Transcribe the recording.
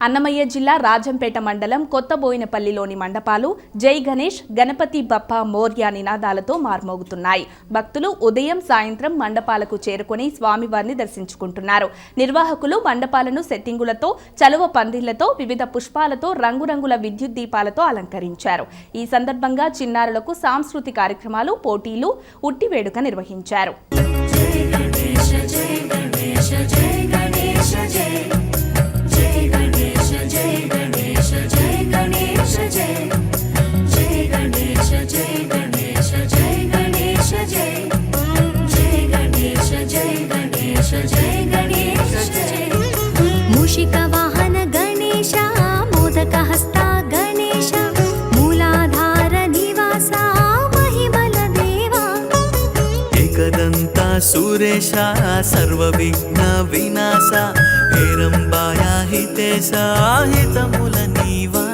అన్నమయ్య జిల్లా రాజంపేట మండలం కొత్తబోయినపల్లిలోని మండపాలు జై గణేష్ గణపతి బప్పా మోర్య నినాదాలతో మార్మోగుతున్నాయి. భక్తులు ఉదయం సాయంత్రం మండపాలకు చేరుకొని స్వామివారిని దర్శించుకుంటున్నారు. నిర్వాహకులు మండపాలను సెట్టింగులతో, చలువ పందిళ్లతో, వివిధ పుష్పాలతో, రంగురంగుల విద్యుత్ దీపాలతో అలంకరించారు. ఈ సందర్భంగా చిన్నారులకు సాంస్కృతిక కార్యక్రమాలు, పోటీలు, ఉట్టి వేడుక నిర్వహించారు. मूषिक वाहन गणेश मोदक हस्ता गणेश मूलाधार निवासा महिमल देवा एकदंता सुरेशा सर्वविघ्न विनाशा हेरंबाया हितेशा हितमुल नीवा